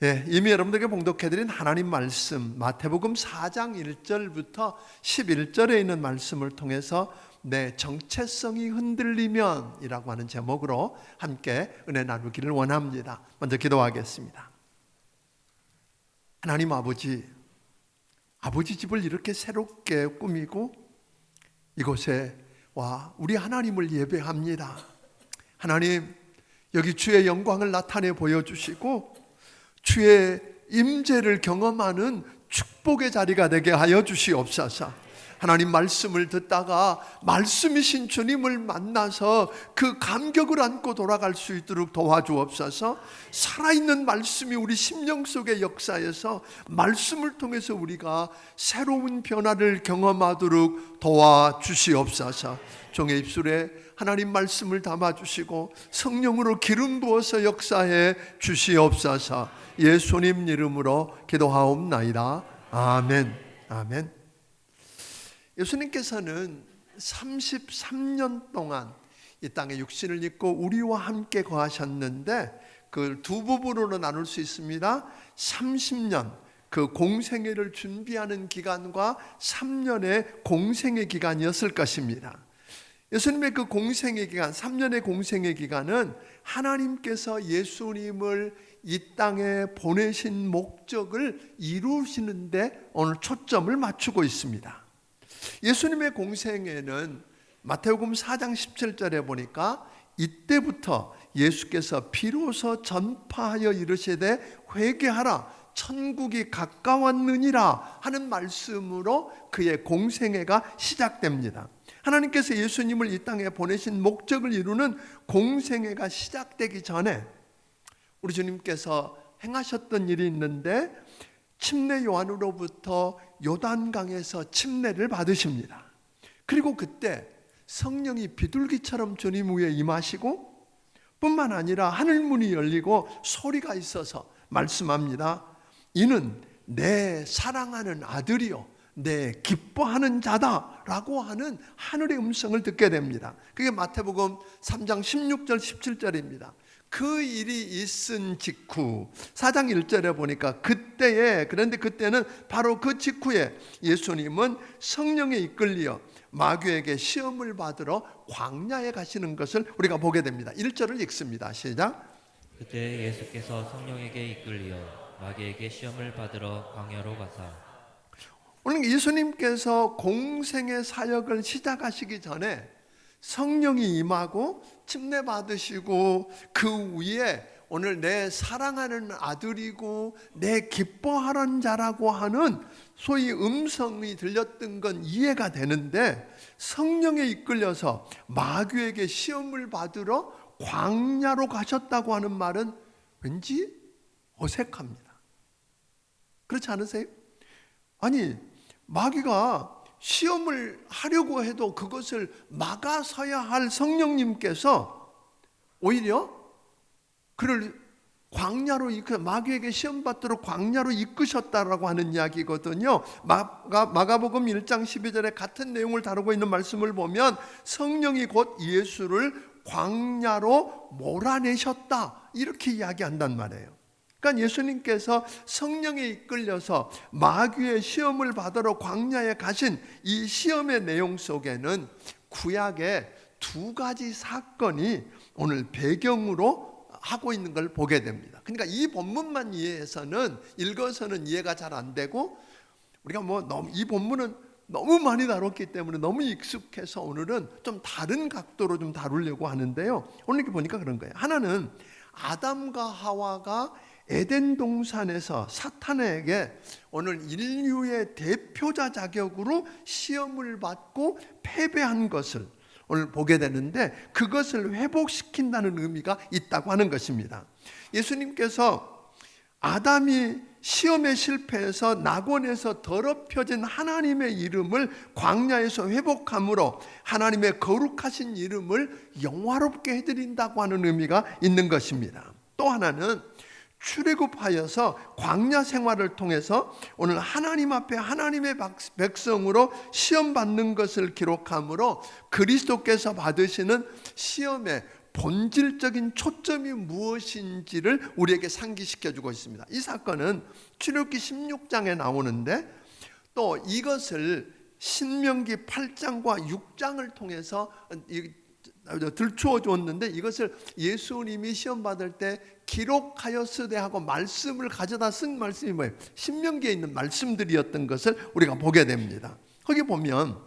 이미 여러분들에게 봉독해드린 하나님 말씀 마태복음 4장 1절부터 11절에 있는 말씀을 통해서 내 정체성이 흔들리면 이라고 하는 제목으로 함께 은혜 나누기를 원합니다. 먼저 기도하겠습니다. 하나님 아버지 집을 이렇게 새롭게 꾸미고 이곳에 와 우리 하나님을 예배합니다. 하나님, 여기 주의 영광을 나타내 보여주시고 주의 임재를 경험하는 축복의 자리가 되게 하여 주시옵소서. 하나님, 말씀을 듣다가 말씀이신 주님을 만나서 그 감격을 안고 돌아갈 수 있도록 도와주옵소서. 살아있는 말씀이 우리 심령 속의 역사에서 말씀을 통해서 우리가 새로운 변화를 경험하도록 도와주시옵소서. 종의 입술에 하나님 말씀을 담아주시고 성령으로 기름 부어서 역사해 주시옵소서. 예수님 이름으로 기도하옵나이다. 아멘. 아멘. 예수님께서는 33년 동안 이 땅에 육신을 입고 우리와 함께 거하셨는데 그 두 부분으로 나눌 수 있습니다. 30년 그 공생애를 준비하는 기간과 3년의 공생애 기간이었을 것입니다. 예수님의 그 공생애 기간, 3년의 공생애 기간은 하나님께서 예수님을 이 땅에 보내신 목적을 이루시는데 오늘 초점을 맞추고 있습니다. 예수님의 공생애는 마태복음 4장 17절에 보니까 이때부터 예수께서 비로소 전파하여 이르시되 회개하라 천국이 가까웠느니라 하는 말씀으로 그의 공생애가 시작됩니다. 하나님께서 예수님을 이 땅에 보내신 목적을 이루는 공생애가 시작되기 전에 우리 주님께서 행하셨던 일이 있는데 침례 요한으로부터 요단강에서 침례를 받으십니다. 그리고 그때 성령이 비둘기처럼 주님 위에 임하시고 뿐만 아니라 하늘문이 열리고 소리가 있어서 말씀합니다. 이는 내 사랑하는 아들이요 내 기뻐하는 자다라고 하는 하늘의 음성을 듣게 됩니다. 그게 마태복음 3장 16절 17절입니다. 그 일이 있은 직후 4장 1절에 보니까 그런데 그때는 바로 그 직후에 예수님은 성령에 이끌려 마귀에게 시험을 받으러 광야에 가시는 것을 우리가 보게 됩니다. 1절을 읽습니다. 시작. 그때 예수께서 성령에게 이끌려 마귀에게 시험을 받으러 광야로 가사. 오늘 예수님께서 공생의 사역을 시작하시기 전에 성령이 임하고 침례 받으시고 그 위에 오늘 내 사랑하는 아들이고 내 기뻐하는 자라고 하는 소위 음성이 들렸던 건 이해가 되는데 성령에 이끌려서 마귀에게 시험을 받으러 광야로 가셨다고 하는 말은 왠지 어색합니다. 그렇지 않으세요? 아니, 마귀가 시험을 하려고 해도 그것을 막아서야 할 성령님께서 오히려 그를 광야로 마귀에게 시험 받도록 광야로 이끄셨다라고 하는 이야기거든요. 마가복음 1장 12절에 같은 내용을 다루고 있는 말씀을 보면 성령이 곧 예수를 광야로 몰아내셨다 이렇게 이야기한단 말이에요. 그러니까 예수님께서 성령에 이끌려서 마귀의 시험을 받으러 광야에 가신 이 시험의 내용 속에는 구약의 두 가지 사건이 오늘 배경으로 하고 있는 걸 보게 됩니다. 그러니까 이 본문만 읽어서는 이해가 잘 안 되고 우리가 이 본문은 너무 많이 다뤘기 때문에 너무 익숙해서 오늘은 좀 다른 각도로 좀 다루려고 하는데요. 오늘 이렇게 보니까 그런 거예요. 하나는 아담과 하와가 에덴 동산에서 사탄에게 오늘 인류의 대표자 자격으로 시험을 받고 패배한 것을 오늘 보게 되는데 그것을 회복시킨다는 의미가 있다고 하는 것입니다. 예수님께서 아담이 시험에 실패해서 낙원에서 더럽혀진 하나님의 이름을 광야에서 회복함으로 하나님의 거룩하신 이름을 영화롭게 해드린다고 하는 의미가 있는 것입니다. 또 하나는 출애굽하여서 광야 생활을 통해서 오늘 하나님 앞에 하나님의 백성으로 시험 받는 것을 기록함으로 그리스도께서 받으시는 시험의 본질적인 초점이 무엇인지를 우리에게 상기시켜주고 있습니다. 이 사건은 출애굽기 16장에 나오는데 또 이것을 신명기 8장과 6장을 통해서 들추어 줬는데 이것을 예수님이 시험 받을 때 기록하였으되 하고 말씀을 가져다 쓴 말씀이 뭐예요? 신명기에 있는 말씀들이었던 것을 우리가 보게 됩니다. 거기 보면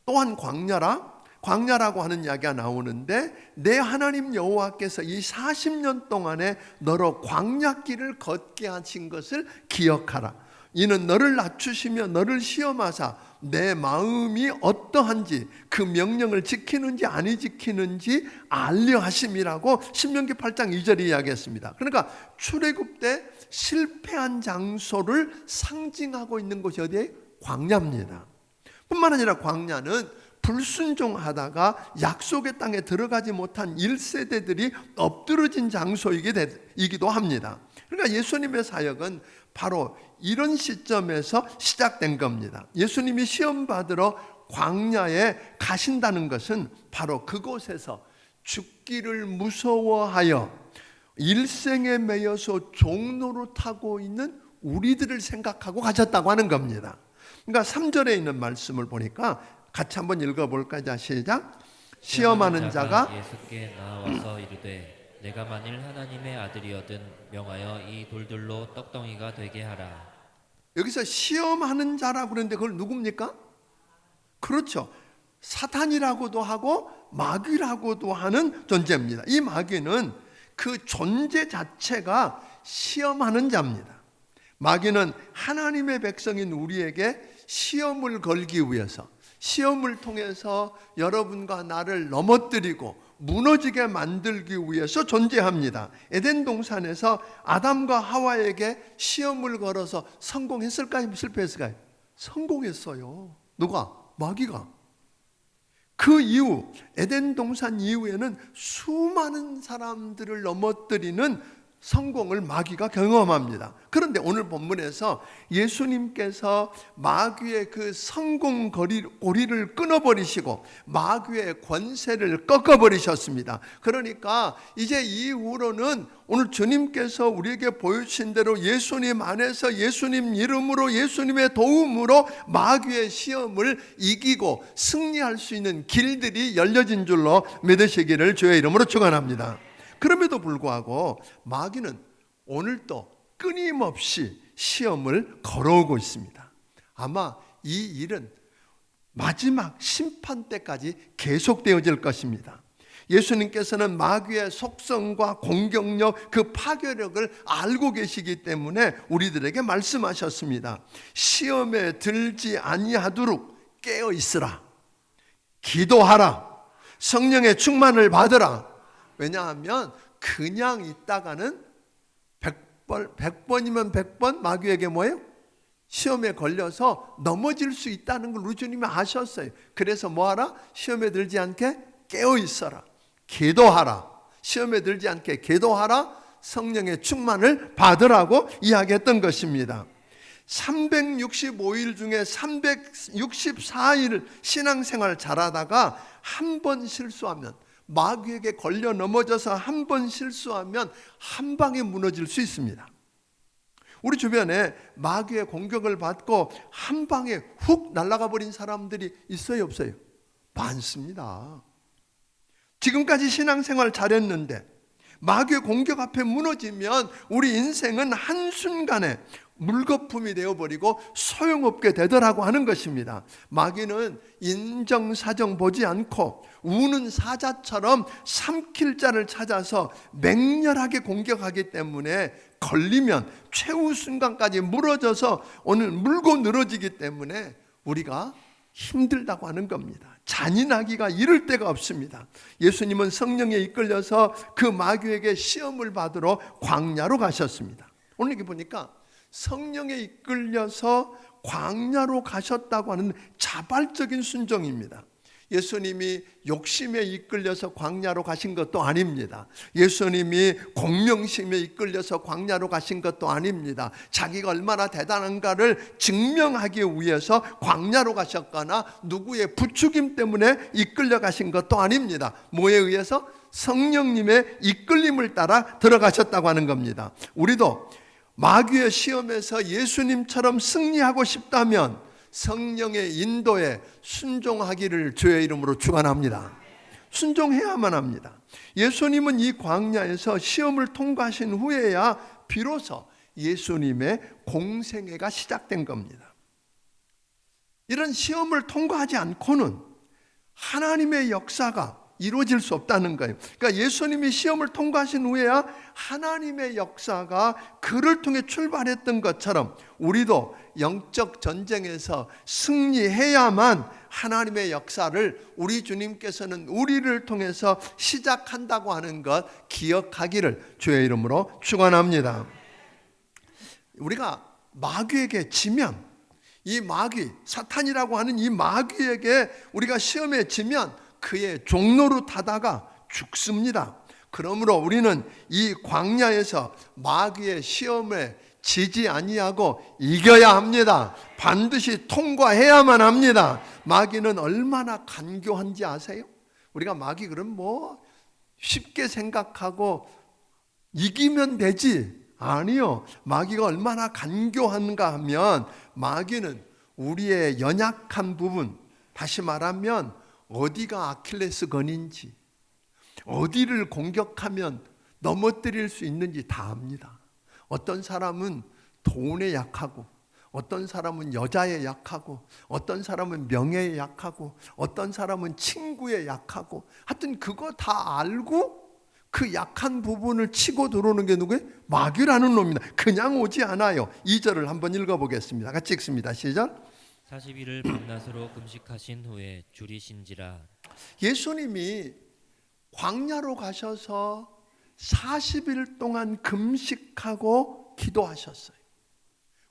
또한 광야라고 하는 이야기가 나오는데 내 하나님 여호와께서 이 40년 동안에 너로 광야길을 걷게 하신 것을 기억하라. 이는 너를 낮추시며 너를 시험하사 내 마음이 어떠한지 그 명령을 지키는지 아니 지키는지 알려 하심이라고 신명기 8장 2절에 이야기했습니다. 그러니까 출애굽 때 실패한 장소를 상징하고 있는 곳이 어디예요? 광야입니다. 뿐만 아니라 광야는 불순종하다가 약속의 땅에 들어가지 못한 1세대들이 엎드러진 장소이기도 합니다. 그러니까 예수님의 사역은 바로 이런 시점에서 시작된 겁니다. 예수님이 시험 받으러 광야에 가신다는 것은 바로 그곳에서 죽기를 무서워하여 일생에 매여서 종노릇하고 있는 우리들을 생각하고 가셨다고 하는 겁니다. 그러니까 3절에 있는 말씀을 보니까 같이 한번 읽어볼까요? 자, 시작. 시험하는 자가 예수께 나와서 이르되 내가 만일 하나님의 아들이거든 명하여 이 돌들로 떡덩이가 되게 하라. 여기서 시험하는 자라고 그러는데 그걸 누굽니까? 그렇죠. 사탄이라고도 하고 마귀라고도 하는 존재입니다. 이 마귀는 그 존재 자체가 시험하는 자입니다. 마귀는 하나님의 백성인 우리에게 시험을 걸기 위해서, 시험을 통해서 여러분과 나를 넘어뜨리고 무너지게 만들기 위해서 존재합니다. 에덴 동산에서 아담과 하와에게 시험을 걸어서 성공했을까요? 실패했을까요? 성공했어요. 누가? 마귀가. 그 이후 에덴 동산 이후에는 수많은 사람들을 넘어뜨리는 성공을 마귀가 경험합니다. 그런데 오늘 본문에서 예수님께서 마귀의 그 성공 고리를 끊어버리시고 마귀의 권세를 꺾어버리셨습니다. 그러니까 이제 이후로는 오늘 주님께서 우리에게 보여주신 대로 예수님 안에서 예수님 이름으로 예수님의 도움으로 마귀의 시험을 이기고 승리할 수 있는 길들이 열려진 줄로 믿으시기를 주의 이름으로 축원합니다. 그럼에도 불구하고 마귀는 오늘도 끊임없이 시험을 걸어오고 있습니다. 아마 이 일은 마지막 심판 때까지 계속되어질 것입니다. 예수님께서는 마귀의 속성과 공격력, 그 파괴력을 알고 계시기 때문에 우리들에게 말씀하셨습니다. 시험에 들지 아니하도록 깨어 있으라. 기도하라. 성령의 충만을 받으라. 왜냐하면 그냥 있다가는 100번이면 100번 마귀에게 뭐예요? 시험에 걸려서 넘어질 수 있다는 걸 우리 주님이 아셨어요. 그래서 뭐하라? 시험에 들지 않게 깨어 있어라. 기도하라. 시험에 들지 않게 기도하라. 성령의 충만을 받으라고 이야기했던 것입니다. 365일 중에 364일 신앙생활 잘하다가 한 번 실수하면, 마귀에게 걸려 넘어져서 한 번 실수하면 한 방에 무너질 수 있습니다. 우리 주변에 마귀의 공격을 받고 한 방에 훅 날아가 버린 사람들이 있어요, 없어요? 많습니다. 지금까지 신앙생활 잘했는데 마귀의 공격 앞에 무너지면 우리 인생은 한순간에 물거품이 되어버리고 소용없게 되더라고 하는 것입니다. 마귀는 인정사정 보지 않고 우는 사자처럼 삼킬 자를 찾아서 맹렬하게 공격하기 때문에 걸리면 최후 순간까지 무너져서 오늘 물고 늘어지기 때문에 우리가 힘들다고 하는 겁니다. 잔인하기가 이를 데가 없습니다. 예수님은 성령에 이끌려서 그 마귀에게 시험을 받으러 광야로 가셨습니다. 오늘 이렇게 보니까 성령에 이끌려서 광야로 가셨다고 하는 자발적인 순종입니다. 예수님이 욕심에 이끌려서 광야로 가신 것도 아닙니다. 예수님이 공명심에 이끌려서 광야로 가신 것도 아닙니다. 자기가 얼마나 대단한가를 증명하기 위해서 광야로 가셨거나 누구의 부추김 때문에 이끌려 가신 것도 아닙니다. 뭐에 의해서? 성령님의 이끌림을 따라 들어가셨다고 하는 겁니다. 우리도 마귀의 시험에서 예수님처럼 승리하고 싶다면 성령의 인도에 순종하기를 주의 이름으로 축원합니다. 순종해야만 합니다. 예수님은 이 광야에서 시험을 통과하신 후에야 비로소 예수님의 공생애가 시작된 겁니다. 이런 시험을 통과하지 않고는 하나님의 역사가 이루어질 수 없다는 거예요. 그러니까 예수님이 시험을 통과하신 후에야 하나님의 역사가 그를 통해 출발했던 것처럼 우리도 영적 전쟁에서 승리해야만 하나님의 역사를 우리 주님께서는 우리를 통해서 시작한다고 하는 것 기억하기를 주의 이름으로 축원합니다. 우리가 마귀에게 지면, 이 마귀, 사탄이라고 하는 이 마귀에게 우리가 시험에 지면 그의 종로로 타다가 죽습니다. 그러므로 우리는 이 광야에서 마귀의 시험에 지지 아니하고 이겨야 합니다. 반드시 통과해야만 합니다. 마귀는 얼마나 간교한지 아세요? 우리가 마귀 그럼 뭐 쉽게 생각하고 이기면 되지. 아니요. 마귀가 얼마나 간교한가 하면 마귀는 우리의 연약한 부분, 다시 말하면 어디가 아킬레스건인지, 어디를 공격하면 넘어뜨릴 수 있는지 다 압니다. 어떤 사람은 돈에 약하고, 어떤 사람은 여자에 약하고, 어떤 사람은 명예에 약하고, 어떤 사람은 친구에 약하고, 하여튼 그거 다 알고 그 약한 부분을 치고 들어오는 게 누구예요? 마귀라는 놈입니다. 그냥 오지 않아요. 2절을 한번 읽어보겠습니다. 같이 읽습니다. 시작. 40일을 밤낮으로 금식하신 후에 줄이신지라. 예수님이 광야로 가셔서 40일 동안 금식하고 기도하셨어요.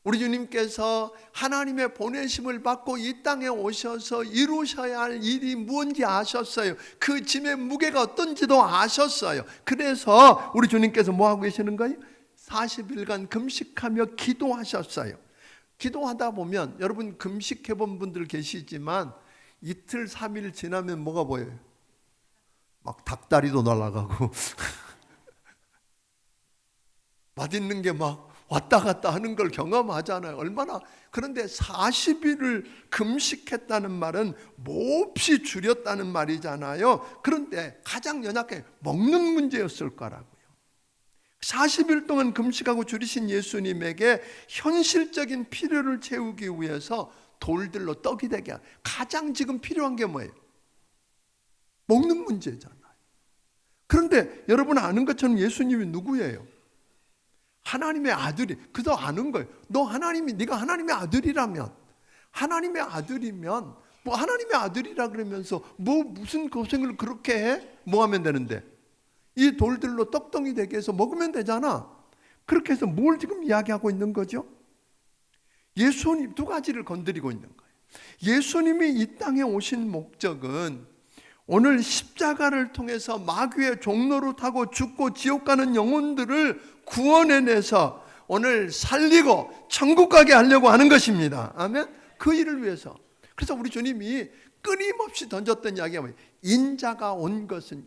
우리 주님께서 하나님의 보내심을 받고 이 땅에 오셔서 이루셔야 할 일이 무엇인지 아셨어요. 그 짐의 무게가 어떤지도 아셨어요. 그래서 우리 주님께서 뭐 하고 계시는 거예요? 40일간 금식하며 기도하셨어요. 기도하다 보면 여러분 금식해 본 분들 계시지만 이틀 3일 지나면 뭐가 보여요? 막 닭다리도 날아가고 맛있는 게 막 왔다 갔다 하는 걸 경험하잖아요. 얼마나. 그런데 40일을 금식했다는 말은 몹시 줄였다는 말이잖아요. 그런데 가장 연약해 먹는 문제였을 거라고요. 40일 동안 금식하고 줄이신 예수님에게 현실적인 필요를 채우기 위해서 돌들로 떡이 되게 가장 지금 필요한 게 뭐예요? 먹는 문제잖아요. 그런데 여러분 아는 것처럼 예수님이 누구예요? 하나님의 아들이. 그저 아는 거예요. 네가 하나님의 아들이라면, 하나님의 아들이면 뭐 하나님의 아들이라 그러면서 뭐 무슨 고생을 그렇게 해? 뭐 하면 되는데? 이 돌들로 떡덩이 되게 해서 먹으면 되잖아. 그렇게 해서 뭘 지금 이야기하고 있는 거죠? 예수님 두 가지를 건드리고 있는 거예요. 예수님이 이 땅에 오신 목적은 오늘 십자가를 통해서 마귀의 종로로 타고 죽고 지옥 가는 영혼들을 구원해내서 오늘 살리고 천국 가게 하려고 하는 것입니다. 아멘. 그 일을 위해서. 그래서 우리 주님이 끊임없이 던졌던 이야기가 뭐예요? 인자가 온 것은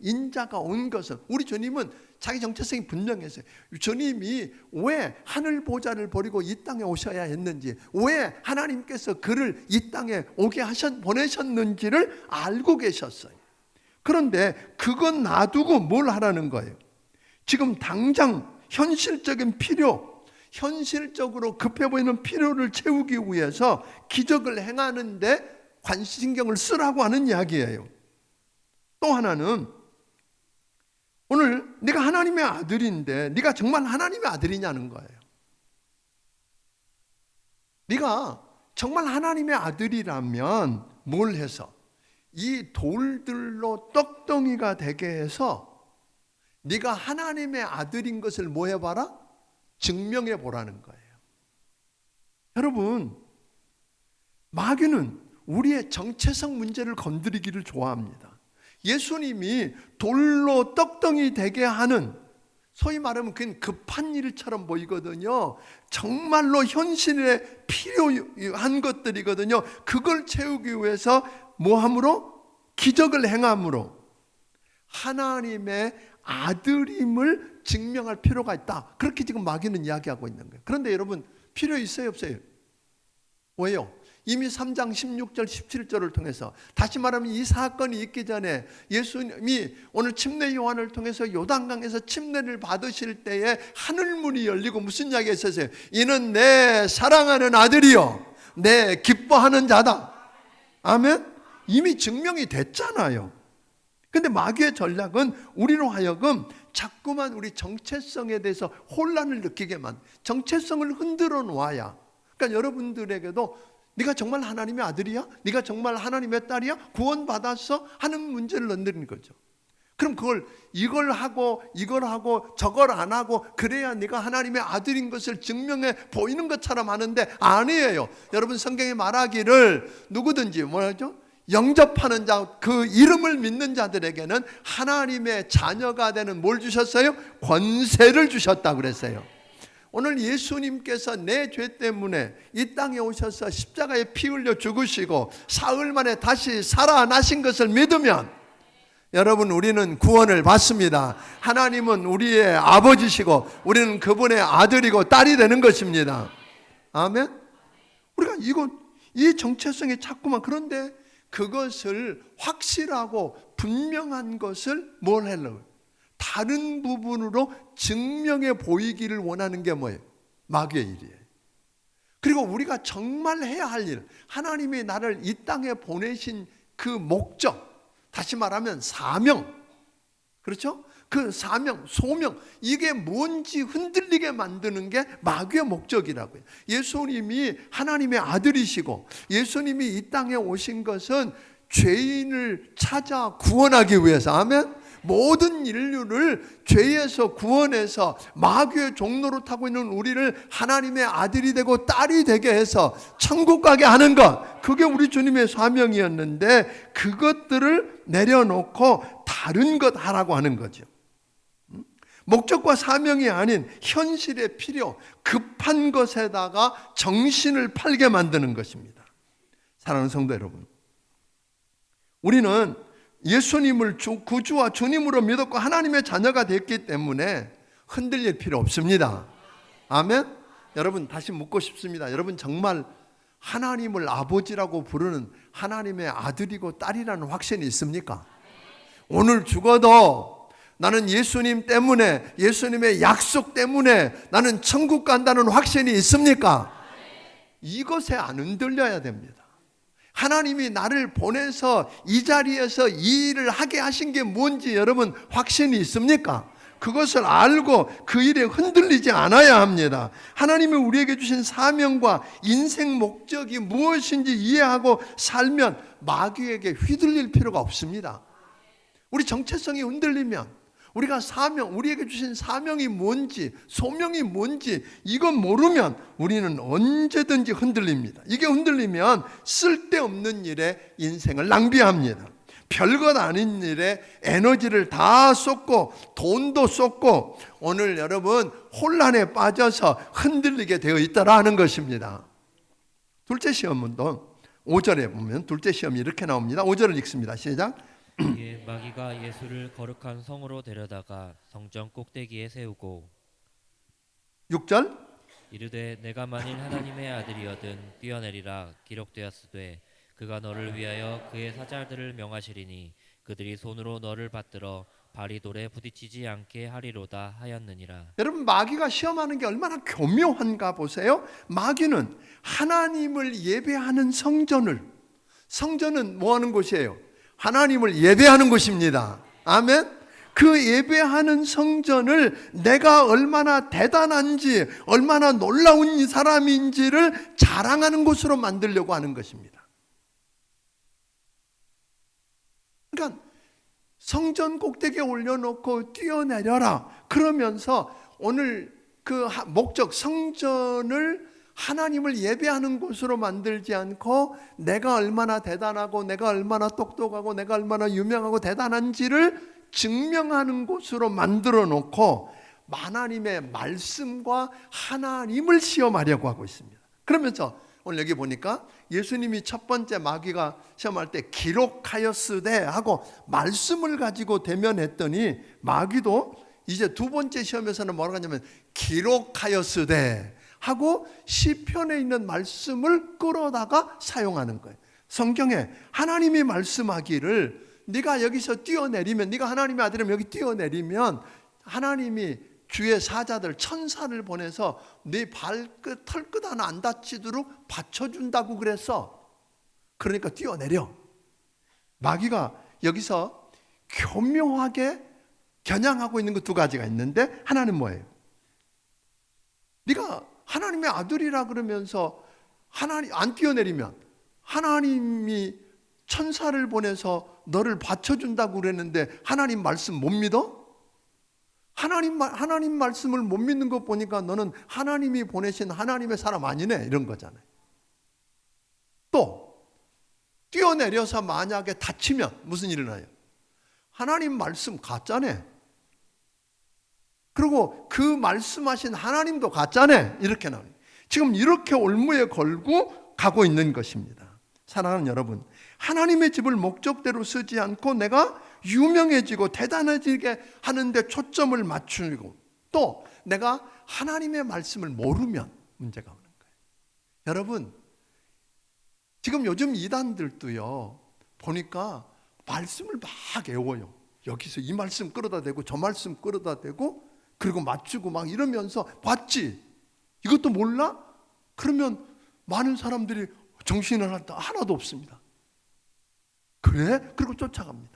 우리 주님은 자기 정체성이 분명했어요. 주님이 왜 하늘 보좌를 버리고 이 땅에 오셔야 했는지, 왜 하나님께서 그를 이 땅에 오게 보내셨는지를 알고 계셨어요. 그런데 그건 놔두고 뭘 하라는 거예요? 지금 당장 현실적인 필요, 현실적으로 급해 보이는 필요를 채우기 위해서 기적을 행하는데 관심신경을 쓰라고 하는 이야기예요. 또 하나는 오늘 네가 하나님의 아들인데 네가 정말 하나님의 아들이냐는 거예요. 네가 정말 하나님의 아들이라면 뭘 해서 이 돌들로 떡덩이가 되게 해서 네가 하나님의 아들인 것을 뭐 해봐라? 증명해 보라는 거예요. 여러분, 마귀는 우리의 정체성 문제를 건드리기를 좋아합니다. 예수님이 돌로 떡덩이 되게 하는, 소위 말하면 그건 급한 일처럼 보이거든요. 정말로 현실에 필요한 것들이거든요. 그걸 채우기 위해서 뭐 함으로? 기적을 행함으로 하나님의 아들임을 증명할 필요가 있다. 그렇게 지금 마귀는 이야기하고 있는 거예요. 그런데 여러분, 필요 있어요, 없어요? 왜요? 이미 3장 16절 17절을 통해서, 다시 말하면 이 사건이 있기 전에 예수님이 오늘 침례 요한을 통해서 요단강에서 침례를 받으실 때에 하늘문이 열리고 무슨 이야기가 있었어요? 이는 내 사랑하는 아들이요 내 기뻐하는 자다. 아멘? 이미 증명이 됐잖아요. 근데 마귀의 전략은 우리로 하여금 자꾸만 우리 정체성에 대해서 혼란을 느끼게 정체성을 흔들어 놓아야, 그러니까 여러분들에게도 네가 정말 하나님의 아들이야? 네가 정말 하나님의 딸이야? 구원받았어? 하는 문제를 넣는 거죠. 그럼 이걸 하고 저걸 안 하고 그래야 네가 하나님의 아들인 것을 증명해 보이는 것처럼 하는데 아니에요. 여러분, 성경에 말하기를 누구든지 뭐라죠? 영접하는 자, 그 이름을 믿는 자들에게는 하나님의 자녀가 되는 뭘 주셨어요? 권세를 주셨다고 그랬어요. 오늘 예수님께서 내 죄 때문에 이 땅에 오셔서 십자가에 피 흘려 죽으시고 사흘 만에 다시 살아나신 것을 믿으면 여러분, 우리는 구원을 받습니다. 하나님은 우리의 아버지시고 우리는 그분의 아들이고 딸이 되는 것입니다. 아멘? 우리가 이 정체성이 자꾸만, 그런데 그것을 확실하고 분명한 것을 뭘 하려고요? 다른 부분으로 증명해 보이기를 원하는 게 뭐예요? 마귀의 일이에요. 그리고 우리가 정말 해야 할 일, 하나님이 나를 이 땅에 보내신 그 목적, 다시 말하면 사명, 그렇죠? 그 사명, 소명, 이게 뭔지 흔들리게 만드는 게 마귀의 목적이라고요. 예수님이 하나님의 아들이시고 예수님이 이 땅에 오신 것은 죄인을 찾아 구원하기 위해서, 아멘? 모든 인류를 죄에서 구원해서 마귀의 종로로 타고 있는 우리를 하나님의 아들이 되고 딸이 되게 해서 천국 가게 하는 것, 그게 우리 주님의 사명이었는데 그것들을 내려놓고 다른 것 하라고 하는 거죠. 목적과 사명이 아닌 현실의 필요, 급한 것에다가 정신을 팔게 만드는 것입니다. 사랑하는 성도 여러분, 우리는 예수님을 구주와 주님으로 믿었고 하나님의 자녀가 됐기 때문에 흔들릴 필요 없습니다. 아멘? 여러분, 다시 묻고 싶습니다. 여러분, 정말 하나님을 아버지라고 부르는 하나님의 아들이고 딸이라는 확신이 있습니까? 오늘 죽어도 나는 예수님 때문에, 예수님의 약속 때문에 나는 천국 간다는 확신이 있습니까? 이것에 안 흔들려야 됩니다. 하나님이 나를 보내서 이 자리에서 이 일을 하게 하신 게 뭔지 여러분 확신이 있습니까? 그것을 알고 그 일에 흔들리지 않아야 합니다. 하나님이 우리에게 주신 사명과 인생 목적이 무엇인지 이해하고 살면 마귀에게 휘둘릴 필요가 없습니다. 우리 정체성이 흔들리면, 우리가 우리에게 주신 사명이 뭔지, 소명이 뭔지 이건 모르면 우리는 언제든지 흔들립니다. 이게 흔들리면 쓸데없는 일에 인생을 낭비합니다. 별것 아닌 일에 에너지를 다 쏟고 돈도 쏟고 오늘 여러분 혼란에 빠져서 흔들리게 되어 있다라는 것입니다. 둘째 시험문도 5절에 보면 둘째 시험이 이렇게 나옵니다. 5절을 읽습니다. 시작. 이에 마귀가 예수를 거룩한 성으로 데려다가 성전 꼭대기에 세우고 6절. 이르되 내가 만일 하나님의 아들이거든 뛰어내리라 기록되었으되 그가 너를 위하여 그의 사자들을 명하시리니 그들이 손으로 너를 받들어 발이 돌에 부딪히지 않게 하리로다 하였느니라. 여러분, 마귀가 시험하는 게 얼마나 교묘한가 보세요. 마귀는 하나님을 예배하는 성전은 뭐 하는 곳이에요? 하나님을 예배하는 곳입니다. 아멘. 그 예배하는 성전을 내가 얼마나 대단한지, 얼마나 놀라운 사람인지를 자랑하는 곳으로 만들려고 하는 것입니다. 그러니까 성전 꼭대기에 올려놓고 뛰어내려라 그러면서 오늘 그 목적, 성전을 하나님을 예배하는 곳으로 만들지 않고 내가 얼마나 대단하고 내가 얼마나 똑똑하고 내가 얼마나 유명하고 대단한지를 증명하는 곳으로 만들어 놓고 하나님의 말씀과 하나님을 시험하려고 하고 있습니다. 그러면서 오늘 여기 보니까 예수님이 첫 번째 마귀가 시험할 때 기록하였으되 하고 말씀을 가지고 대면했더니 마귀도 이제 두 번째 시험에서는 뭐라고 하냐면 기록하였으되 하고 시편에 있는 말씀을 끌어다가 사용하는 거예요. 성경에 하나님이 말씀하기를 네가 여기서 뛰어내리면, 네가 하나님의 아들이면 여기 뛰어내리면 하나님이 주의 사자들 천사를 보내서 네 발끝 털끝 하나 안 다치도록 받쳐준다고 그랬어. 그러니까 뛰어내려. 마귀가 여기서 교묘하게 겨냥하고 있는 거 두 가지가 있는데, 하나는 뭐예요? 네가 하나님의 아들이라 그러면서 하나님 안 뛰어내리면 하나님이 천사를 보내서 너를 받쳐준다고 그랬는데 하나님 말씀 못 믿어? 하나님 말씀을 못 믿는 것 보니까 너는 하나님이 보내신 하나님의 사람 아니네, 이런 거잖아요. 또 뛰어내려서 만약에 다치면 무슨 일이 나요? 하나님 말씀 가짜네. 그리고 그 말씀하신 하나님도 가짜네, 이렇게 나와요. 지금 이렇게 올무에 걸고 가고 있는 것입니다. 사랑하는 여러분, 하나님의 집을 목적대로 쓰지 않고 내가 유명해지고 대단해지게 하는데 초점을 맞추고, 또 내가 하나님의 말씀을 모르면 문제가 오는 거예요. 여러분, 지금 요즘 이단들도요, 보니까 말씀을 막 외워요. 여기서 이 말씀 끌어다 대고 저 말씀 끌어다 대고 그리고 맞추고 막 이러면서 봤지? 이것도 몰라? 그러면 많은 사람들이 정신을 하나도 없습니다. 그래? 그리고 쫓아갑니다.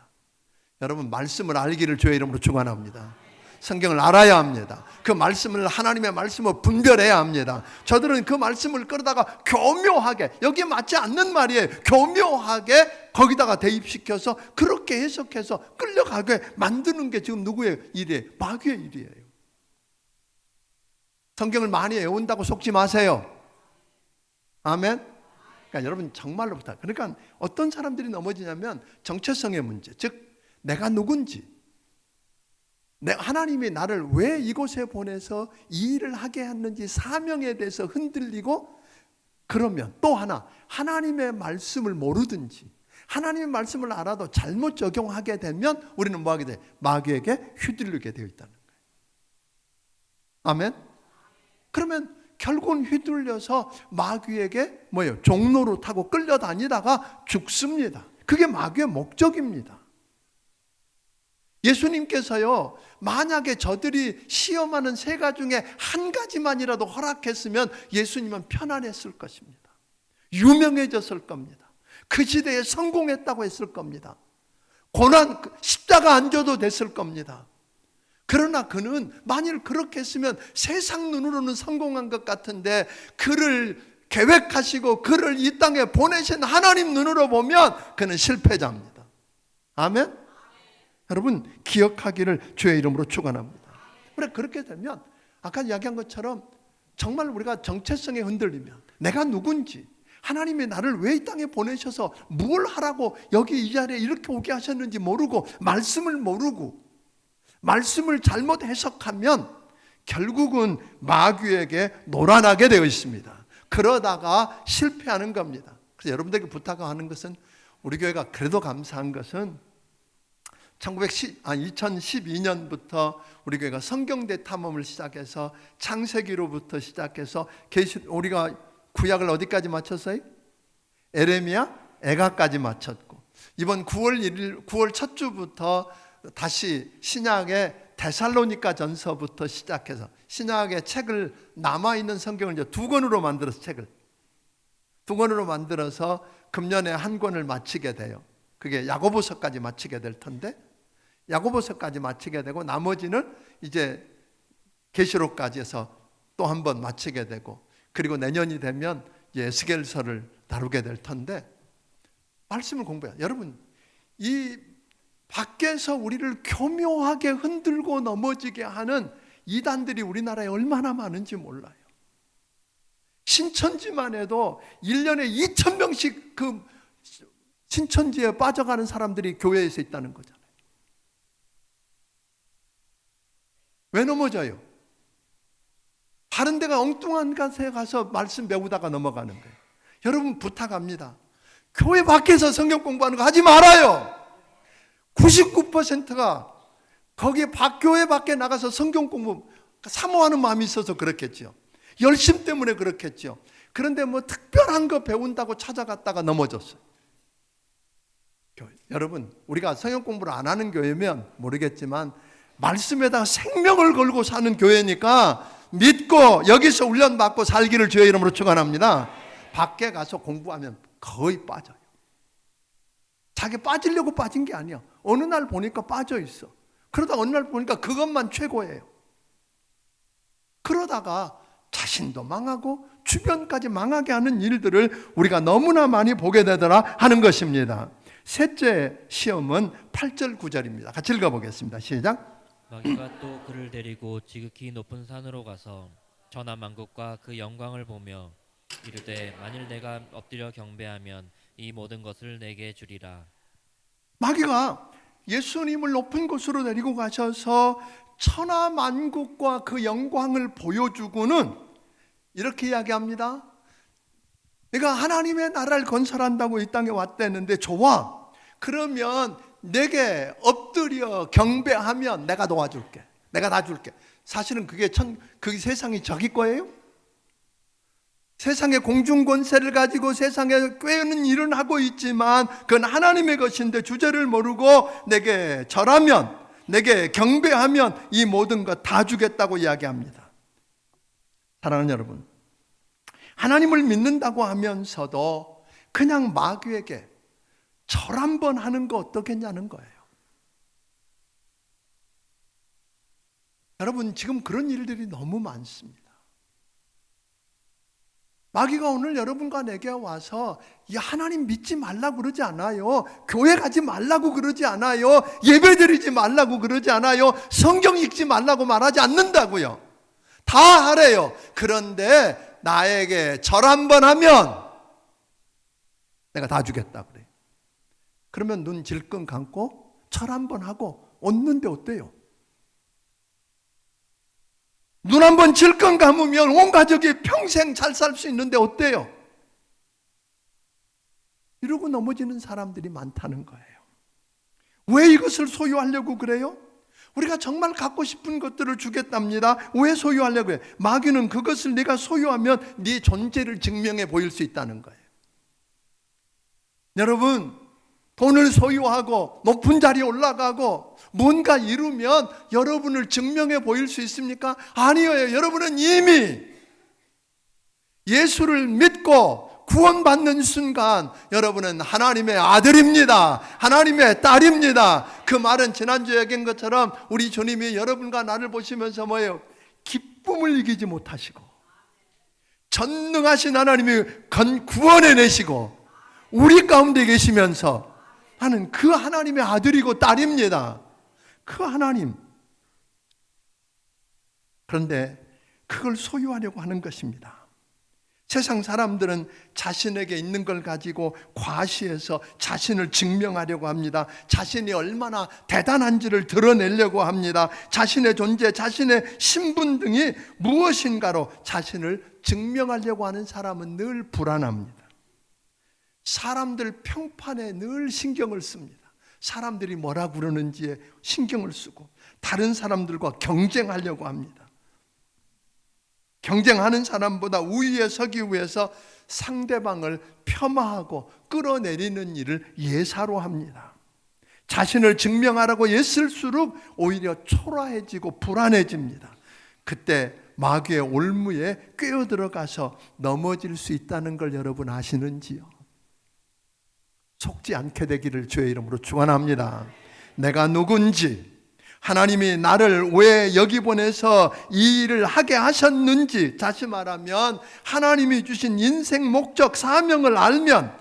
여러분, 말씀을 알기를 주의 이름으로 축원합니다. 성경을 알아야 합니다. 그 말씀을 하나님의 말씀을 분별해야 합니다. 저들은 그 말씀을 끌어다가 교묘하게, 여기에 맞지 않는 말이에요. 교묘하게 거기다가 대입시켜서 그렇게 해석해서 끌려가게 만드는 게 지금 누구의 일이에요? 마귀의 일이에요. 성경을 많이 외운다고 속지 마세요. 아멘. 그러니까 여러분 정말로 부탁. 그러니까 어떤 사람들이 넘어지냐면 정체성의 문제, 즉 내가 누군지, 하나님이 나를 왜 이곳에 보내서 이 일을 하게 했는지 사명에 대해서 흔들리고, 그러면 또 하나, 하나님의 말씀을 모르든지 하나님의 말씀을 알아도 잘못 적용하게 되면 우리는 뭐하게 돼? 마귀에게 휘둘리게 되어 있다는 거예요. 아멘. 그러면 결국은 휘둘려서 마귀에게 뭐예요? 종로로 타고 끌려다니다가 죽습니다. 그게 마귀의 목적입니다. 예수님께서요, 만약에 저들이 시험하는 세 가지 중에 한 가지만이라도 허락했으면 예수님은 편안했을 것입니다. 유명해졌을 겁니다. 그 시대에 성공했다고 했을 겁니다. 고난, 십자가 안 져도 됐을 겁니다. 그러나 그는 만일 그렇게 했으면 세상 눈으로는 성공한 것 같은데, 그를 계획하시고 그를 이 땅에 보내신 하나님 눈으로 보면 그는 실패자입니다. 아멘? 여러분, 기억하기를 주의 이름으로 축원합니다. 그렇게 되면 아까 이야기한 것처럼 정말 우리가 정체성에 흔들리면, 내가 누군지, 하나님이 나를 왜 이 땅에 보내셔서 뭘 하라고 여기 이 자리에 이렇게 오게 하셨는지 모르고, 말씀을 모르고 말씀을 잘못 해석하면 결국은 마귀에게 놀아나게 되어 있습니다. 그러다가 실패하는 겁니다. 그래서 여러분들에게 부탁하는 것은, 우리 교회가 그래도 감사한 것은 2012년부터 우리 교회가 성경대 탐험을 시작해서 창세기로부터 시작해서 우리가 구약을 어디까지 마쳤어요? 에레미야, 애가까지 마쳤고, 이번 9월 첫 주부터 다시 신약의 데살로니가 전서부터 시작해서 신약의 책을, 남아있는 성경을 이제 2권으로 만들어서 두 권으로 만들어서 금년에 한 권을 마치게 돼요. 그게 야고보서까지 마치게 될 텐데, 야고보서까지 마치게 되고 나머지는 이제 계시록까지 해서 또 한 번 마치게 되고, 그리고 내년이 되면 이제 에스겔서를 다루게 될 텐데, 말씀을 공부해요. 여러분, 이 밖에서 우리를 교묘하게 흔들고 넘어지게 하는 이단들이 우리나라에 얼마나 많은지 몰라요. 신천지만 해도 1년에 2,000명씩 그 신천지에 빠져가는 사람들이 교회에서 있다는 거잖아요. 왜 넘어져요? 다른 데가 엉뚱한 곳에 가서 말씀 배우다가 넘어가는 거예요. 여러분 부탁합니다. 교회 밖에서 성경 공부하는 거 하지 말아요. 99%가 거기 교회 밖에 나가서 성경 공부 사모하는 마음이 있어서 그렇겠죠. 열심 때문에 그렇겠죠. 그런데 뭐 특별한 거 배운다고 찾아갔다가 넘어졌어요. 여러분, 우리가 성경 공부를 안 하는 교회면 모르겠지만 말씀에다가 생명을 걸고 사는 교회니까 믿고 여기서 훈련받고 살기를 주의 이름으로 축원합니다. 밖에 가서 공부하면 거의 빠져요. 자기 빠지려고 빠진 게 아니야. 어느 날 보니까 빠져 있어. 그러다 어느 날 보니까 그것만 최고예요. 그러다가 자신도 망하고 주변까지 망하게 하는 일들을 우리가 너무나 많이 보게 되더라 하는 것입니다. 셋째 시험은 8절 9절입니다. 같이 읽어보겠습니다. 시작. 마귀가 또 그를 데리고 지극히 높은 산으로 가서 천하만국과 그 영광을 보며 이르되 만일 내가 엎드려 경배하면 이 모든 것을 내게 주리라. 마귀가 예수님을 높은 곳으로 데리고 가셔서 천하만국과 그 영광을 보여주고는 이렇게 이야기합니다. 내가 하나님의 나라를 건설한다고 이 땅에 왔다는데 좋아. 그러면 내게 엎드려 경배하면 내가 도와줄게. 내가 다 줄게. 사실은 그게 세상이 저기 거예요? 세상의 공중권세를 가지고 세상에 꾀는 일은 하고 있지만 그건 하나님의 것인데 주제를 모르고 내게 절하면, 내게 경배하면 이 모든 것 다 주겠다고 이야기합니다. 사랑하는 여러분, 하나님을 믿는다고 하면서도 그냥 마귀에게 절 한번 하는 거 어떻겠냐는 거예요. 여러분, 지금 그런 일들이 너무 많습니다. 마귀가 오늘 여러분과 내게 와서 하나님 믿지 말라고 그러지 않아요. 교회 가지 말라고 그러지 않아요. 예배 드리지 말라고 그러지 않아요. 성경 읽지 말라고 말하지 않는다고요. 다 하래요. 그런데 나에게 절 한번 하면 내가 다 주겠다 그래요. 그러면 눈 질끈 감고 절 한번 하고 얻는데 어때요? 눈 한번 질끈 감으면 온 가족이 평생 잘 살 수 있는데 어때요? 이러고 넘어지는 사람들이 많다는 거예요. 왜 이것을 소유하려고 그래요? 우리가 정말 갖고 싶은 것들을 주겠답니다. 왜 소유하려고 해요? 마귀는 그것을 네가 소유하면 네 존재를 증명해 보일 수 있다는 거예요. 여러분, 돈을 소유하고 높은 자리에 올라가고 뭔가 이루면 여러분을 증명해 보일 수 있습니까? 아니에요. 여러분은 이미 예수를 믿고 구원받는 순간 여러분은 하나님의 아들입니다. 하나님의 딸입니다. 그 말은 지난주에 얘기한 것처럼 우리 주님이 여러분과 나를 보시면서 뭐예요? 기쁨을 이기지 못하시고 전능하신 하나님이 구원해내시고 우리 가운데 계시면서 나는 그 하나님의 아들이고 딸입니다. 그 하나님. 그런데 그걸 소유하려고 하는 것입니다. 세상 사람들은 자신에게 있는 걸 가지고 과시해서 자신을 증명하려고 합니다. 자신이 얼마나 대단한지를 드러내려고 합니다. 자신의 존재, 자신의 신분 등이 무엇인가로 자신을 증명하려고 하는 사람은 늘 불안합니다. 사람들 평판에 늘 신경을 씁니다. 사람들이 뭐라 그러는지에 신경을 쓰고 다른 사람들과 경쟁하려고 합니다. 경쟁하는 사람보다 우위에 서기 위해서 상대방을 폄하하고 끌어내리는 일을 예사로 합니다. 자신을 증명하라고 애쓸수록 오히려 초라해지고 불안해집니다. 그때 마귀의 올무에 꿰어들어가서 넘어질 수 있다는 걸 여러분 아시는지요? 속지 않게 되기를 주의 이름으로 축원합니다. 내가 누군지, 하나님이 나를 왜 여기 보내서 이 일을 하게 하셨는지, 다시 말하면 하나님이 주신 인생 목적, 사명을 알면,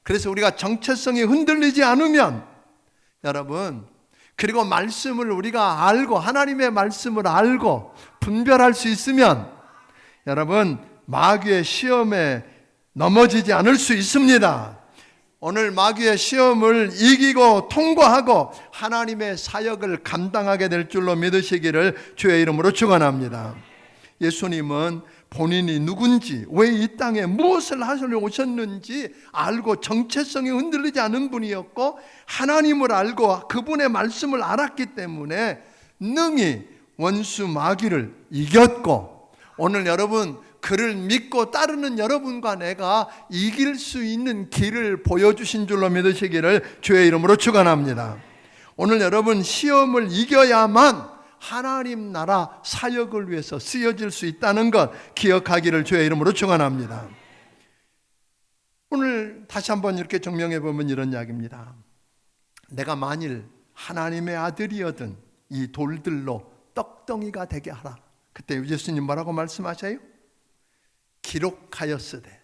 그래서 우리가 정체성이 흔들리지 않으면, 여러분, 그리고 말씀을 우리가 알고 하나님의 말씀을 알고 분별할 수 있으면 여러분 마귀의 시험에 넘어지지 않을 수 있습니다. 오늘 마귀의 시험을 이기고 통과하고 하나님의 사역을 감당하게 될 줄로 믿으시기를 주의 이름으로 축원합니다. 예수님은 본인이 누군지, 왜 이 땅에 무엇을 하시려 오셨는지 알고 정체성이 흔들리지 않은 분이었고, 하나님을 알고 그분의 말씀을 알았기 때문에 능히 원수 마귀를 이겼고, 오늘 여러분 그를 믿고 따르는 여러분과 내가 이길 수 있는 길을 보여주신 줄로 믿으시기를 주의 이름으로 축원합니다. 오늘 여러분 시험을 이겨야만 하나님 나라 사역을 위해서 쓰여질 수 있다는 것 기억하기를 주의 이름으로 축원합니다. 오늘 다시 한번 이렇게 정명해 보면 이런 이야기입니다. 내가 만일 하나님의 아들이거든 이 돌들로 떡덩이가 되게 하라. 그때 예수님 뭐라고 말씀하셔요? 기록하였으되.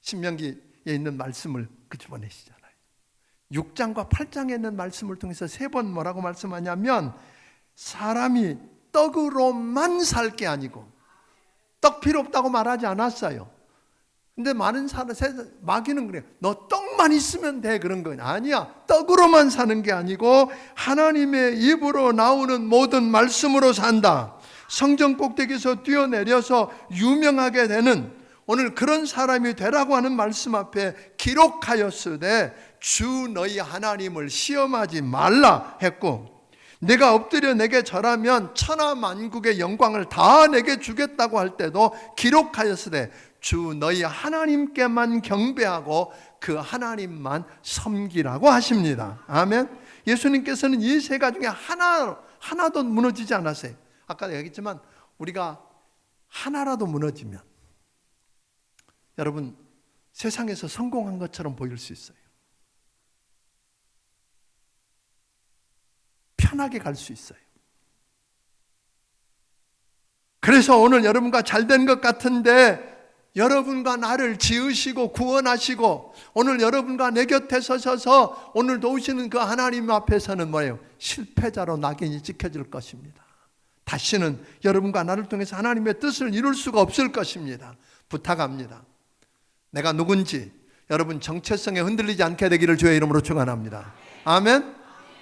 신명기에 있는 말씀을 끄집어내시잖아요. 6장과 8장에 있는 말씀을 통해서 3번 뭐라고 말씀하냐면, 사람이 떡으로만 살 게 아니고, 떡 필요 없다고 말하지 않았어요. 근데 많은 사람, 마귀는 그래요. 너 떡만 있으면 돼, 그런 건 아니야. 떡으로만 사는 게 아니고 하나님의 입으로 나오는 모든 말씀으로 산다. 성전 꼭대기에서 뛰어내려서 유명하게 되는 오늘 그런 사람이 되라고 하는 말씀 앞에 기록하였으되 주 너희 하나님을 시험하지 말라 했고, 내가 엎드려 내게 절하면 천하 만국의 영광을 다 내게 주겠다고 할 때도 기록하였으되 주 너희 하나님께만 경배하고 그 하나님만 섬기라고 하십니다. 아멘. 예수님께서는 이 3가지 중에 하나도 무너지지 않았어요. 아까 얘기했지만 우리가 하나라도 무너지면 여러분 세상에서 성공한 것처럼 보일 수 있어요. 편하게 갈 수 있어요. 그래서 오늘 여러분과 잘된 것 같은데 여러분과 나를 지으시고 구원하시고 오늘 여러분과 내 곁에 서셔서 오늘 도우시는 그 하나님 앞에서는 뭐예요? 실패자로 낙인이 찍혀질 것입니다. 다시는 여러분과 나를 통해서 하나님의 뜻을 이룰 수가 없을 것입니다. 부탁합니다. 내가 누군지 여러분 정체성에 흔들리지 않게 되기를 주의 이름으로 축원합니다. 아멘.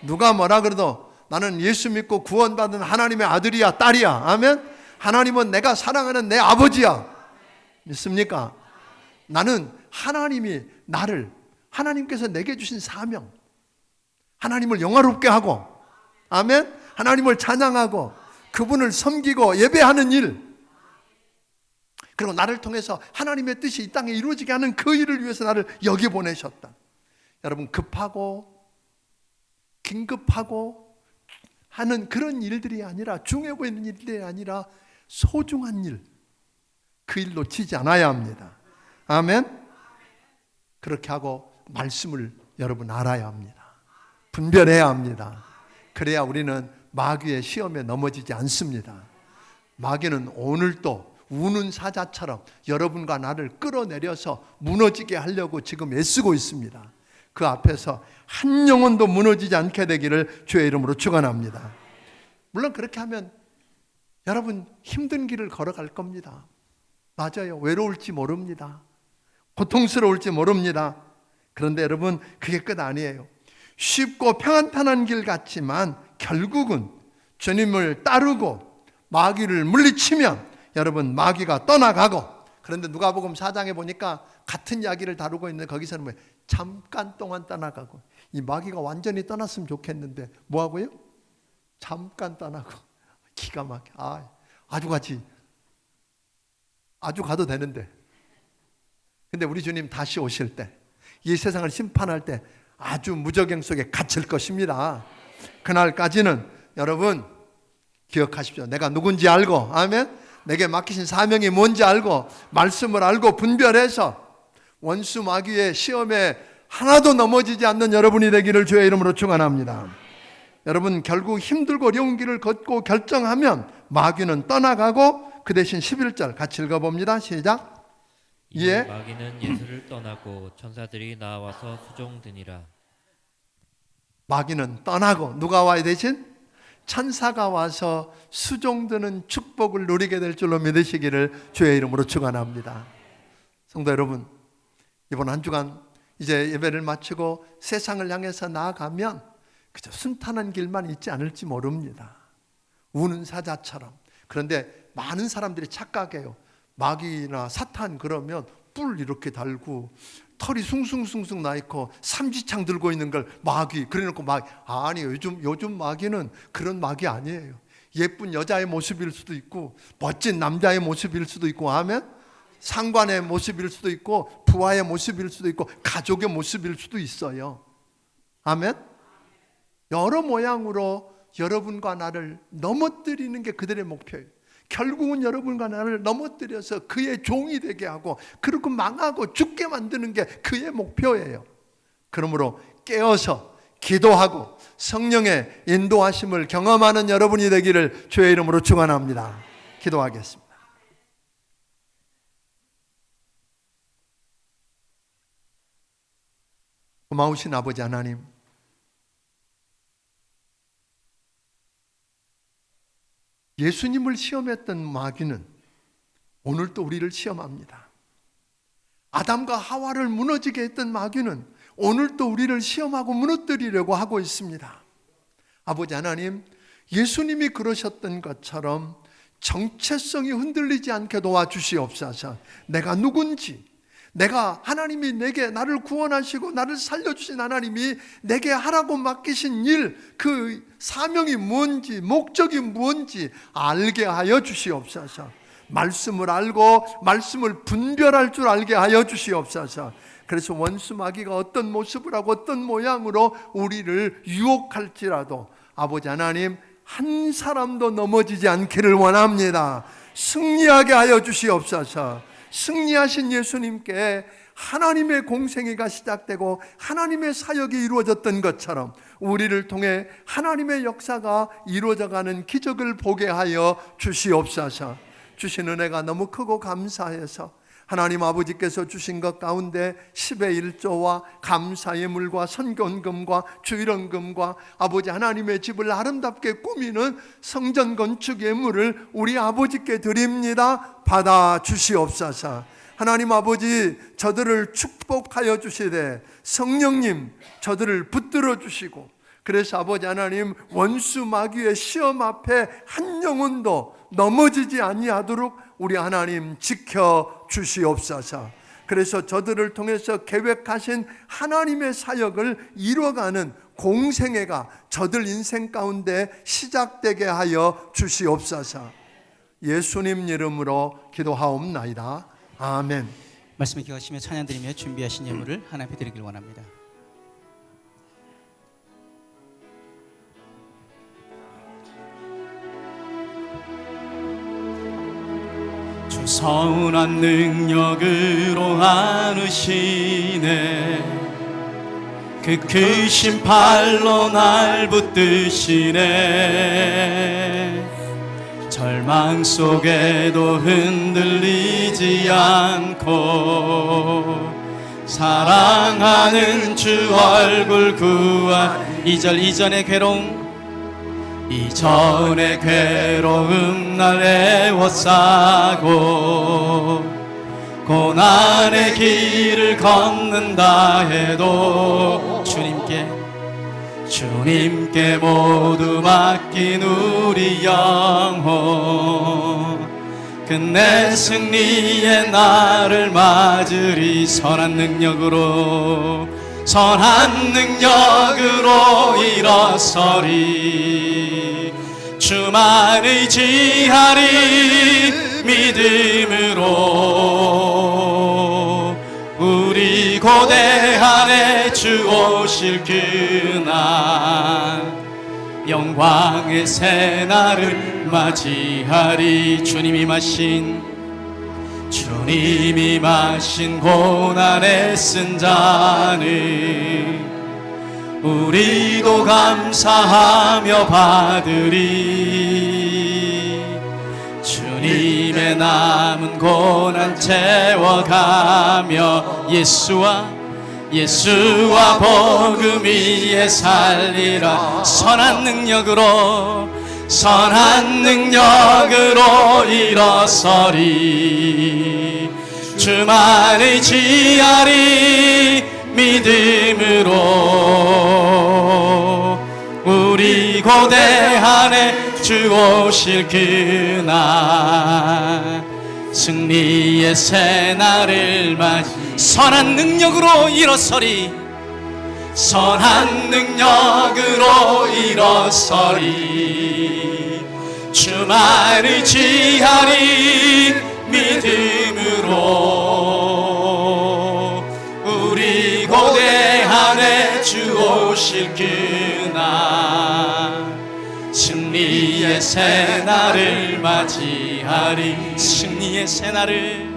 누가 뭐라 그래도 나는 예수 믿고 구원받은 하나님의 아들이야, 딸이야. 아멘. 하나님은 내가 사랑하는 내 아버지야. 믿습니까? 나는 하나님이 나를, 하나님께서 내게 주신 사명, 하나님을 영화롭게 하고, 아멘. 하나님을 찬양하고 그분을 섬기고 예배하는 일, 그리고 나를 통해서 하나님의 뜻이 이 땅에 이루어지게 하는 그 일을 위해서 나를 여기 보내셨다. 여러분 급하고 긴급하고 하는 그런 일들이 아니라, 중요해 보이는 일들이 아니라 소중한 일, 그 일 놓치지 않아야 합니다. 아멘. 그렇게 하고 말씀을 여러분 알아야 합니다. 분별해야 합니다. 그래야 우리는 마귀의 시험에 넘어지지 않습니다. 마귀는 오늘도 우는 사자처럼 여러분과 나를 끌어내려서 무너지게 하려고 지금 애쓰고 있습니다. 그 앞에서 한 영혼도 무너지지 않게 되기를 주의 이름으로 축원합니다. 물론 그렇게 하면 여러분 힘든 길을 걸어갈 겁니다. 맞아요. 외로울지 모릅니다. 고통스러울지 모릅니다. 그런데 여러분 그게 끝 아니에요. 쉽고 평안탄한 길 같지만 결국은 주님을 따르고 마귀를 물리치면 여러분 마귀가 떠나가고, 그런데 누가복음 4장에 보니까 같은 이야기를 다루고 있는데 거기서는 뭐예요? 잠깐 동안 떠나가고. 이 마귀가 완전히 떠났으면 좋겠는데 뭐하고요? 잠깐 떠나고. 기가 막혀. 아주 가도 되는데. 근데 우리 주님 다시 오실 때, 이 세상을 심판할 때 아주 무저갱 속에 갇힐 것입니다. 그날까지는 여러분 기억하십시오. 내가 누군지 알고, 아멘. 내게 맡기신 사명이 뭔지 알고 말씀을 알고 분별해서 원수 마귀의 시험에 하나도 넘어지지 않는 여러분이 되기를 주의 이름으로 축원합니다. 여러분 결국 힘들고 어려운 길을 걷고 결정하면 마귀는 떠나가고, 그 대신 11절 같이 읽어봅니다. 시작. 이에 마귀는 예수를 떠나고 천사들이 나와서 수종드니라. 마귀는 떠나고 누가 와야 대신? 천사가 와서 수종드는 축복을 누리게 될 줄로 믿으시기를 주의 이름으로 축원합니다. 성도 여러분, 이번 한 주간 이제 예배를 마치고 세상을 향해서 나아가면 그저 순탄한 길만 있지 않을지 모릅니다. 우는 사자처럼. 그런데 많은 사람들이 착각해요. 마귀나 사탄 그러면 뿔 이렇게 달고 털이 숭숭숭숭 나 있고 삼지창 들고 있는 걸 마귀 그래놓고 아니요, 요즘 마귀는 그런 마귀 아니에요. 예쁜 여자의 모습일 수도 있고 멋진 남자의 모습일 수도 있고, 아멘. 상관의 모습일 수도 있고 부하의 모습일 수도 있고 가족의 모습일 수도 있어요. 아멘. 여러 모양으로 여러분과 나를 넘어뜨리는 게 그들의 목표예요. 결국은 여러분과 나를 넘어뜨려서 그의 종이 되게 하고 그리고 망하고 죽게 만드는 게 그의 목표예요. 그러므로 깨어서 기도하고 성령의 인도하심을 경험하는 여러분이 되기를 주의 이름으로 축원합니다. 기도하겠습니다. 고마우신 아버지 하나님, 예수님을 시험했던 마귀는 오늘 또 우리를 시험합니다. 아담과 하와를 무너지게 했던 마귀는 오늘 또 우리를 시험하고 무너뜨리려고 하고 있습니다. 아버지 하나님, 예수님이 그러셨던 것처럼 정체성이 흔들리지 않게 도와주시옵소서. 내가 누군지, 내가 하나님이 내게 나를 구원하시고 나를 살려주신 하나님이 내게 하라고 맡기신 일, 그 사명이 뭔지 목적이 뭔지 알게 하여 주시옵소서. 말씀을 알고 말씀을 분별할 줄 알게 하여 주시옵소서. 그래서 원수 마귀가 어떤 모습을 하고 어떤 모양으로 우리를 유혹할지라도 아버지 하나님, 한 사람도 넘어지지 않기를 원합니다. 승리하게 하여 주시옵소서. 승리하신 예수님께 하나님의 공생애가 시작되고 하나님의 사역이 이루어졌던 것처럼 우리를 통해 하나님의 역사가 이루어져가는 기적을 보게 하여 주시옵소서. 주신 은혜가 너무 크고 감사해서 하나님 아버지께서 주신 것 가운데 10의 1조와 감사의 물과 선견금과 주일원금과 아버지 하나님의 집을 아름답게 꾸미는 성전 건축 예물을 우리 아버지께 드립니다. 받아 주시옵소서. 하나님 아버지, 저들을 축복하여 주시되 성령님 저들을 붙들어 주시고, 그래서 아버지 하나님, 원수 마귀의 시험 앞에 한 영혼도 넘어지지 아니하도록 우리 하나님 지켜 주시옵소서. 그래서 저들을 통해서 계획하신 하나님의 사역을 이뤄가는 공생애가 저들 인생 가운데 시작되게 하여 주시옵소서. 예수님 이름으로 기도하옵나이다. 아멘. 말씀을 기억하시며 찬양드리며 준비하신 예물을 하나님께 드리길 원합니다. 주 선한 능력으로 안으시네, 그 크신 팔로 날 붙드시네. 절망 속에도 흔들리지 않고 사랑하는 주 얼굴 구한. 이전의 괴로움 날 애워싸고 고난의 길을 걷는다 해도 주님께 모두 맡긴 우리 영혼, 끝내 승리의 날을 맞으리. 선한 능력으로 일어서리. 주만 의지하리. 믿음으로 우리 고대한에 주 오실 그날 영광의 새날을 맞이하리. 주님이 마신 고난에 쓴 잔을 우리도 감사하며 받으리. 주님의 남은 고난 채워가며 예수와 복음 위에 살리라. 선한 능력으로 일어서리. 주만 의지하리. 믿음으로 우리 고대한에 주 오실 그날 승리의 새날을 맞이 선한 능력으로 일어서리 선한 능력으로 일어서리 주만 의지하리 믿음으로 우리 고대한에 주 오실 그날 승리의 새날을 맞이하리 승리의 새날을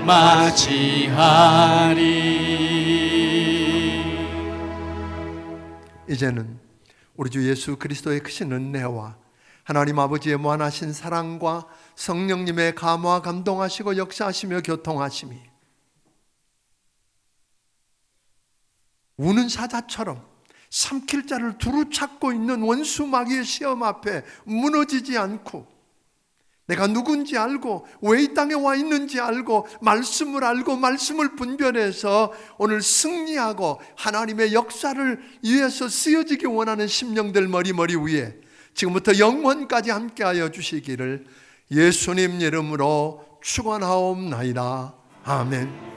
맞이하리. 이제는 우리 주 예수 그리스도의 크신 은혜와 하나님 아버지의 무한하신 사랑과 성령님의 감화 감동하시고 역사하시며 교통하심이 우는 사자처럼 삼킬 자를 두루 찾고 있는 원수 마귀의 시험 앞에 무너지지 않고 내가 누군지 알고 왜 이 땅에 와 있는지 알고 말씀을 분별해서 오늘 승리하고 하나님의 역사를 위해서 쓰여지기 원하는 심령들 머리 위에 지금부터 영원까지 함께하여 주시기를 예수님 이름으로 축원하옵나이다. 아멘.